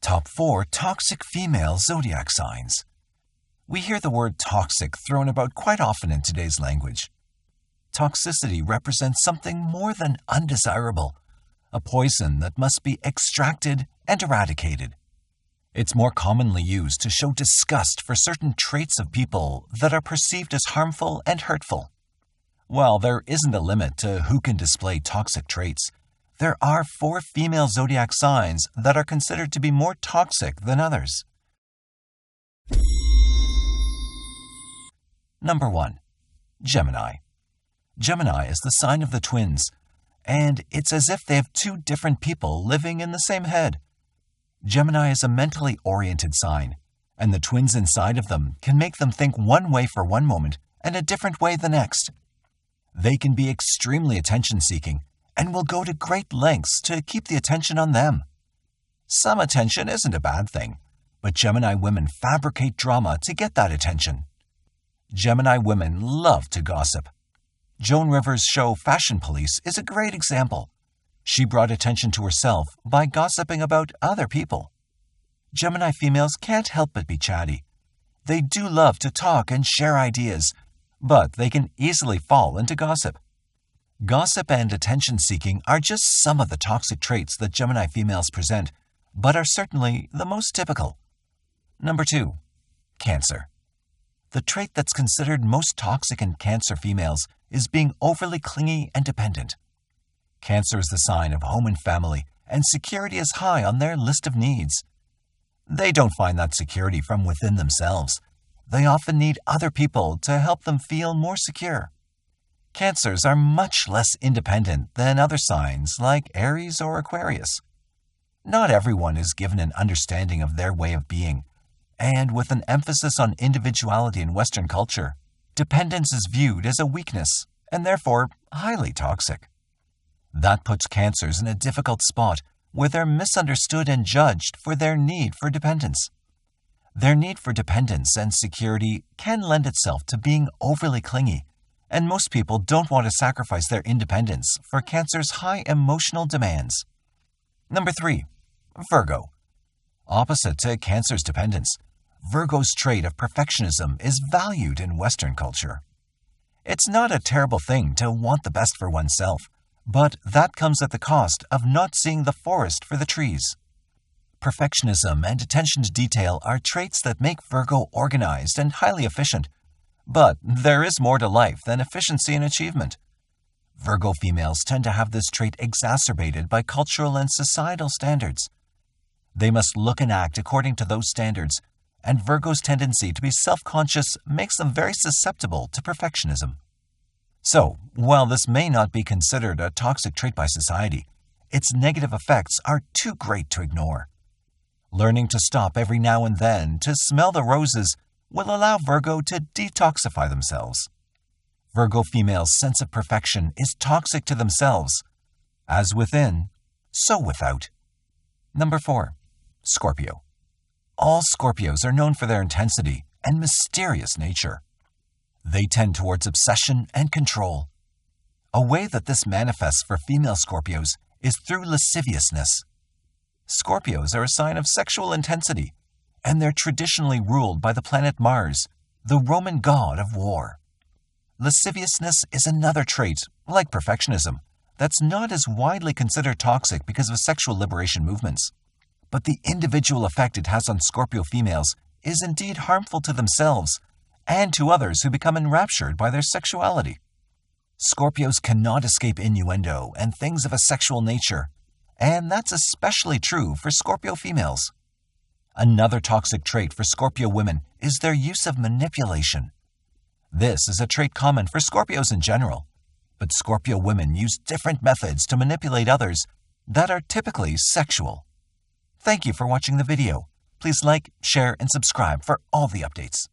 Top 4 Toxic Female Zodiac Signs. We hear the word toxic thrown about quite often in today's language. Toxicity represents something more than undesirable, a poison that must be extracted and eradicated. It's more commonly used to show disgust for certain traits of people that are perceived as harmful and hurtful. While there isn't a limit to who can display toxic traits, there are 4 female zodiac signs that are considered to be more toxic than others. Number 1. Gemini. Gemini is the sign of the twins, and it's as if they have 2 different people living in the same head. Gemini is a mentally oriented sign, and the twins inside of them can make them think one way for one moment and a different way the next. They can be extremely attention-seeking and will go to great lengths to keep the attention on them. Some attention isn't a bad thing, but Gemini women fabricate drama to get that attention. Gemini women love to gossip. Joan Rivers' show Fashion Police is a great example. She brought attention to herself by gossiping about other people. Gemini females can't help but be chatty. They do love to talk and share ideas, but they can easily fall into gossip. Gossip and attention-seeking are just some of the toxic traits that Gemini females present, but are certainly the most typical. Number 2. Cancer. The trait that's considered most toxic in Cancer females is being overly clingy and dependent. Cancer is the sign of home and family, and security is high on their list of needs. They don't find that security from within themselves. They often need other people to help them feel more secure. Cancers are much less independent than other signs like Aries or Aquarius. Not everyone is given an understanding of their way of being, and with an emphasis on individuality in Western culture, dependence is viewed as a weakness and therefore highly toxic. That puts Cancers in a difficult spot where they're misunderstood and judged for their need for dependence. Their need for dependence and security can lend itself to being overly clingy, and most people don't want to sacrifice their independence for Cancer's high emotional demands. Number 3. Virgo. Opposite to Cancer's dependence, Virgo's trait of perfectionism is valued in Western culture. It's not a terrible thing to want the best for oneself, but that comes at the cost of not seeing the forest for the trees. Perfectionism and attention to detail are traits that make Virgo organized and highly efficient, but there is more to life than efficiency and achievement. Virgo females tend to have this trait exacerbated by cultural and societal standards. They must look and act according to those standards, and Virgo's tendency to be self-conscious makes them very susceptible to perfectionism. So, while this may not be considered a toxic trait by society, its negative effects are too great to ignore. Learning to stop every now and then to smell the roses will allow Virgo to detoxify themselves. Virgo females' sense of perfection is toxic to themselves. As within, so without. Number 4. Scorpio. All Scorpios are known for their intensity and mysterious nature. They tend towards obsession and control. A way that this manifests for female Scorpios is through lasciviousness. Scorpios are a sign of sexual intensity, and they're traditionally ruled by the planet Mars, the Roman god of war. Lasciviousness is another trait, like perfectionism, that's not as widely considered toxic because of sexual liberation movements. But the individual effect it has on Scorpio females is indeed harmful to themselves and to others who become enraptured by their sexuality. Scorpios cannot escape innuendo and things of a sexual nature, and that's especially true for Scorpio females. Another toxic trait for Scorpio women is their use of manipulation. This is a trait common for Scorpios in general, but Scorpio women use different methods to manipulate others that are typically sexual. Thank you for watching the video. Please like, share, and subscribe for all the updates.